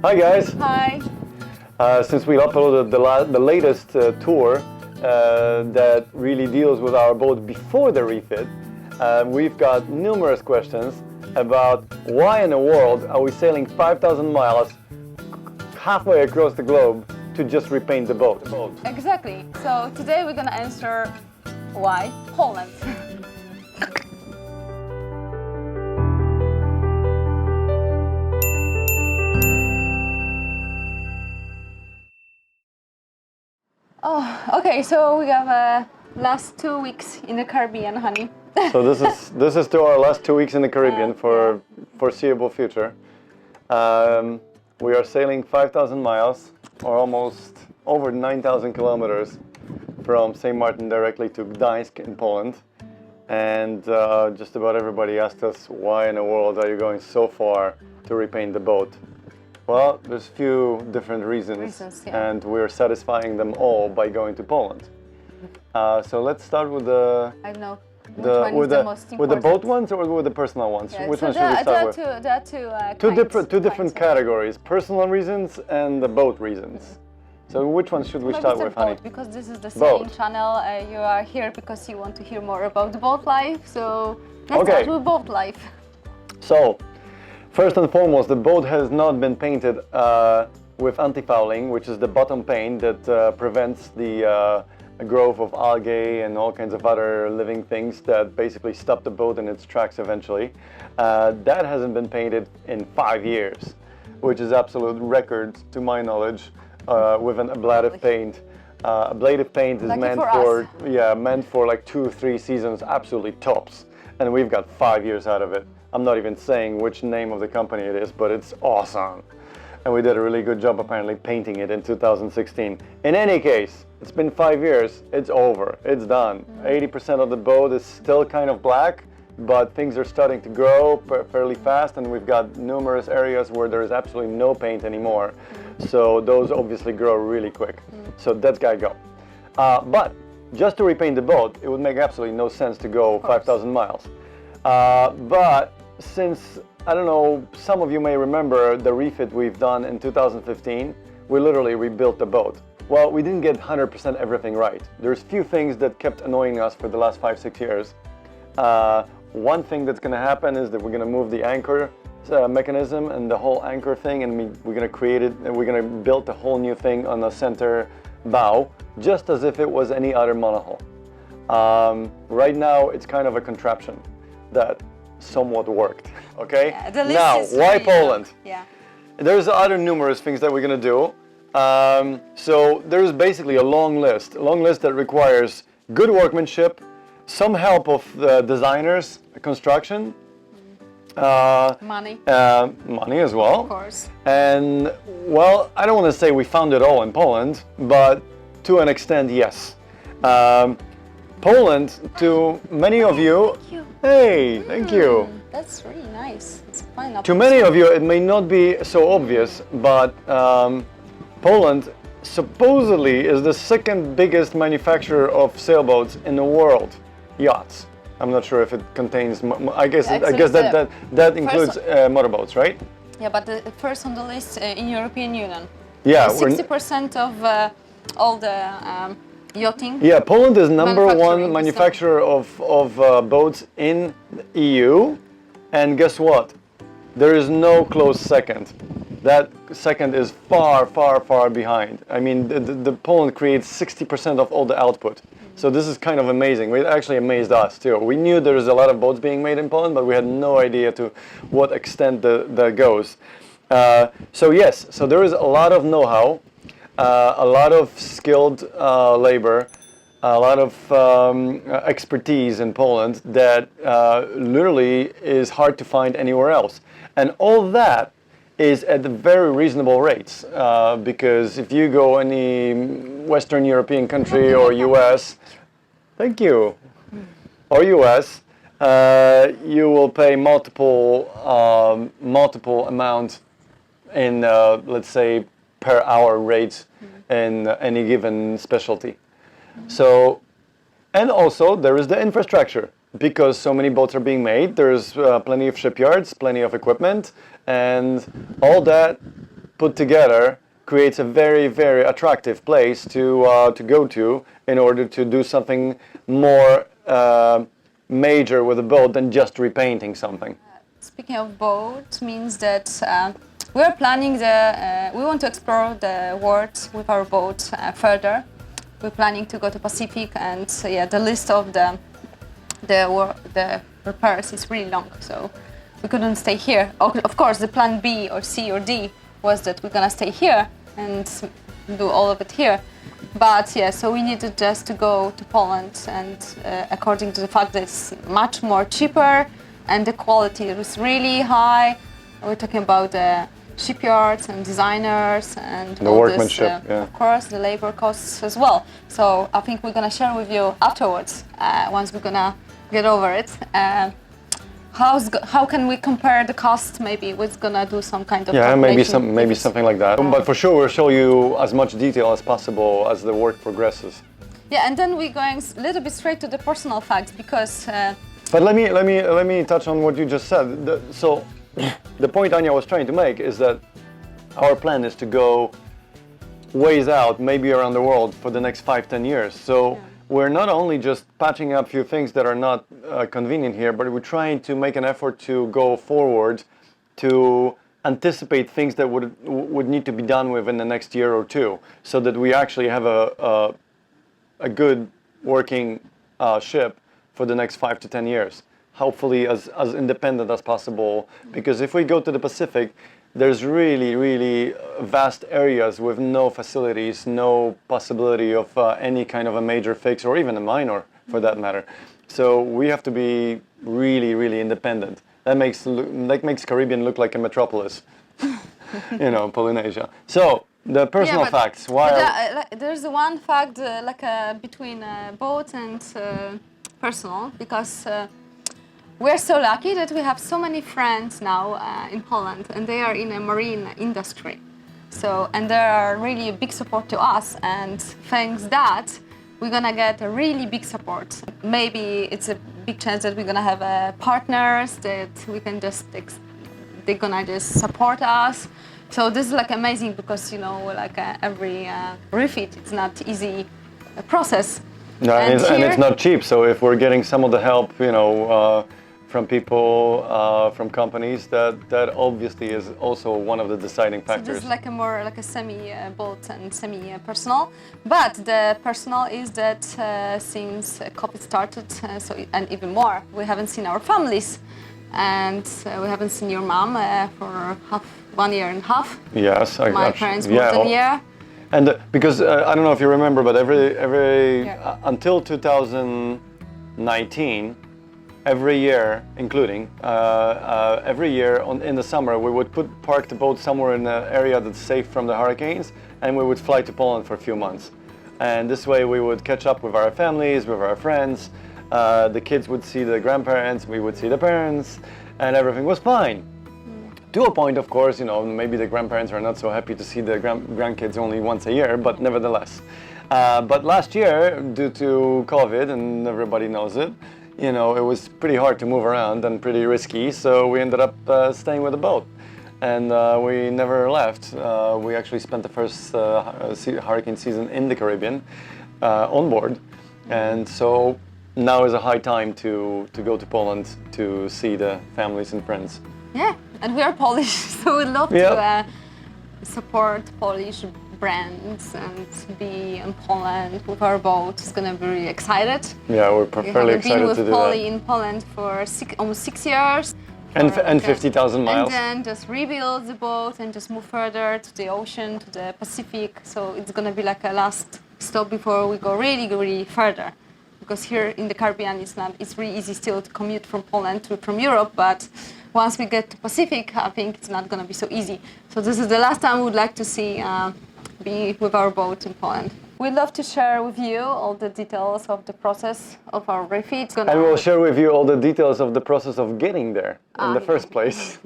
Hi guys! Hi. Since we uploaded the latest tour that really deals with our boat before the refit, we've got numerous questions about why in the world are we sailing 5,000 miles halfway across the globe to just repaint the boat. Exactly. So today we're gonna answer why Poland. Okay. So we have last 2 weeks in the Caribbean, honey. So this is to our last 2 weeks in the Caribbean for foreseeable future. We are sailing 5,000 miles, or almost over 9,000 kilometers, from St. Martin directly to Gdańsk in Poland. And just about everybody asked us, why in the world are you going so far to repaint the boat? Well, there's a few different reasons, and we're satisfying them all by going to Poland. So let's start with the... I don't know. With the boat ones or with the personal ones? Yeah, Which so one should we start with? There are two different categories: personal reasons and the boat reasons. So which one should we start with, honey? Because this is the sailing channel. You are here because you want to hear more about the boat life. So let's start with boat life. So first and foremost, the boat has not been painted with anti-fouling, which is the bottom paint that prevents the growth of algae and all kinds of other living things that basically stop the boat in its tracks eventually. That hasn't been painted in 5 years, which is absolute record to my knowledge with an ablative paint. Ablative paint is meant for like 2-3 seasons, absolutely tops, and we've got 5 years out of it. I'm not even saying which name of the company it is, but it's awesome. And we did a really good job apparently painting it in 2016. In any case, it's been 5 years, it's over, it's done. 80% of the boat is still kind of black, but things are starting to grow fairly fast, and we've got numerous areas where there is absolutely no paint anymore. So those obviously grow really quick. So that's gotta go. But just to repaint the boat, it would make absolutely no sense to go 5,000 miles. But since, I don't know, some of you may remember the refit we've done in 2015, we literally rebuilt the boat. Well, we didn't get 100% everything right. There's few things that kept annoying us for the last 5-6 years. One thing that's going to happen is that we're going to move the anchor mechanism and the whole anchor thing, and we're going to create it, and we're going to build a whole new thing on the center bow, just as if it was any other monohull. Right now, it's kind of a contraption that somewhat worked. Okay. Yeah, now, why Poland? Yeah. There's other numerous things that we're going to do. So there's basically a long list that requires good workmanship, some help of the designers, construction, money as well. Of course. And well, I don't want to say we found it all in Poland, but to an extent, yes. Poland, to many of you, hey, thank you. That's really nice. It's fine. To many of you, it may not be so obvious, but Poland supposedly is the second biggest manufacturer of sailboats in the world, yachts. I'm not sure if it contains. I guess that includes motorboats, right? Yeah, but the first on the list in European Union. Yeah, 60% of all the yachting. Yeah, Poland is number one manufacturer of boats in the EU, and guess what? There is no close second. That second is far, far, far behind. I mean, the Poland creates 60% of all the output. So this is kind of amazing. It actually amazed us too. We knew there was a lot of boats being made in Poland, but we had no idea to what extent that goes. So yes, so there is a lot of know-how, a lot of skilled labor, a lot of expertise in Poland that literally is hard to find anywhere else. And all that is at very reasonable rates, because if you go any Western European country or US, thank you, or US, you will pay multiple amount in let's say per hour rates in any given specialty. So, and also there is the infrastructure. Because so many boats are being made, there's plenty of shipyards, plenty of equipment, and all that put together creates a very, very attractive place to go to in order to do something more major with a boat than just repainting something. Speaking of boat, means that we are planning we want to explore the world with our boat further. We're planning to go to Pacific, and yeah, the list of the repairs is really long, so we couldn't stay here. Of course, the plan B or C or D was that we're gonna stay here and do all of it here. But yeah, so we needed just to go to Poland, and according to the fact that it's much more cheaper and the quality is really high. We're talking about the shipyards and designers and the workmanship, yeah. Of course, the labor costs as well. So I think we're gonna share with you afterwards, once we're gonna get over it. How can we compare the cost? Maybe we're gonna do some kind of maybe something like that. But for sure, we'll show you as much detail as possible as the work progresses. Yeah, and then we're going a little bit straight to the personal facts because. But let me touch on what you just said. So, the point Ania was trying to make is that our plan is to go ways out, maybe around the world for the next 5-10 years. So. Yeah. We're not only just patching up a few things that are not convenient here, but we're trying to make an effort to go forward to anticipate things that would need to be done within the next year or two, so that we actually have a good working ship for the next 5 to 10 years. Hopefully as independent as possible, because if we go to the Pacific, there's really, really vast areas with no facilities, no possibility of any kind of a major fix or even a minor for that matter. So we have to be really, really independent. That makes Caribbean look like a metropolis, Polynesia. So the personal facts. Why? There's one fact between boat and personal, because. We're so lucky that we have so many friends now in Poland, and they are in a marine industry. So, and they are really a big support to us, and thanks that, we're gonna get a really big support. Maybe it's a big chance that we're gonna have partners that we can they're gonna just support us. So this is amazing because, every refit, it's not easy process. No, and it's not cheap, so if we're getting some of the help, from people, from companies, that obviously is also one of the deciding factors. So this is more like a semi-boat and semi-personal. But the personal is that since COVID started, and even more, we haven't seen our families. And we haven't seen your mom for 1.5 years. Yes, my parents more than a year. And because I don't know if you remember, but every until 2019, every year, including every year in the summer, we would park the boat somewhere in an area that's safe from the hurricanes, and we would fly to Poland for a few months. And this way, we would catch up with our families, with our friends. The kids would see the grandparents, we would see the parents, and everything was fine. To a point, of course, maybe the grandparents are not so happy to see the grandkids only once a year, but nevertheless. But last year, due to COVID, and everybody knows it, it was pretty hard to move around and pretty risky, so we ended up staying with the boat. And we never left. We actually spent the first hurricane season in the Caribbean on board. And so now is a high time to go to Poland to see the families and friends. Yeah, and we are Polish, so we'd love to support Polish brands and be in Poland with our boat. It's gonna be really excited. Yeah, we're fairly excited to do that. We've been with in Poland for almost 6 years. And 50,000 miles. And then just rebuild the boat and just move further to the ocean, to the Pacific. So it's gonna be like a last stop before we go really, really further. Because here in the Caribbean, it's really easy still to commute from Poland from Europe, but once we get to Pacific, I think it's not gonna be so easy. So this is the last time we would like to be with our boat in Poland. We'd love to share with you all the details of the process of our refit. And we'll share with you all the details of the process of getting there in the first place.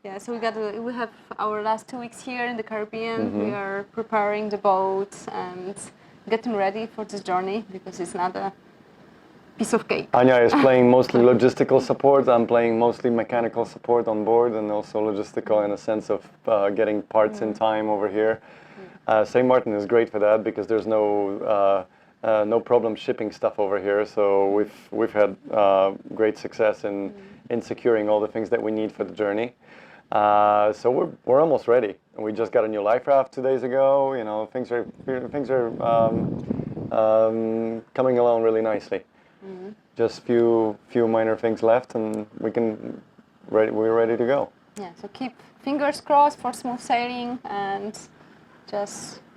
Yeah, so we have our last 2 weeks here in the Caribbean. We are preparing the boat and getting ready for this journey because it's not piece of cake. Ania is playing mostly logistical support. I'm playing mostly mechanical support on board, and also logistical in a sense of getting parts in time over here. St. Martin is great for that because there's no problem shipping stuff over here. So we've had great success in securing all the things that we need for the journey. So we're almost ready. We just got a new life raft 2 days ago. You know, things are coming along really nicely. Just few minor things left, and we're ready to go. Yeah. So keep fingers crossed for smooth sailing, and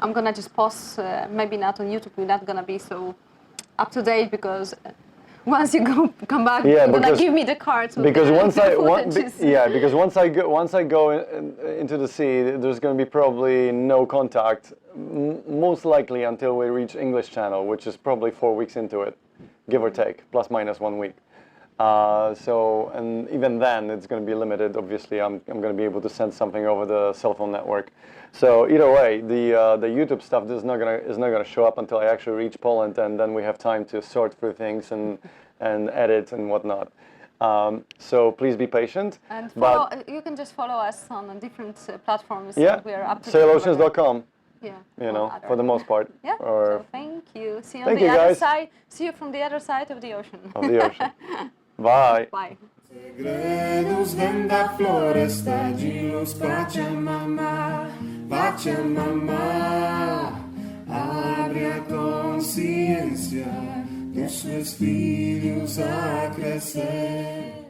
I'm gonna just post. Maybe not on YouTube. We're not gonna be so up to date because. Once you come back, you're gonna give me the cards. Because once I go into the sea, there's gonna be probably no contact, most likely until we reach English Channel, which is probably 4 weeks into it, give or take, plus minus 1 week. And even then, it's gonna be limited. Obviously, I'm gonna be able to send something over the cell phone network. So either way, the YouTube stuff is not gonna show up until I actually reach Poland, and then we have time to sort through things and edit and whatnot. So please be patient. And you can just follow us on different platforms. Yeah, we are up to sailoceans.com. Yeah, you know, for the most part. Yeah. So thank you. See you on Thank the you, other guys. side. See you from the other side of the ocean. Bye. Bye. Segredos venda floresta de luz Pachamama, Pachamama, abre a consciência dos seus filhos a crescer.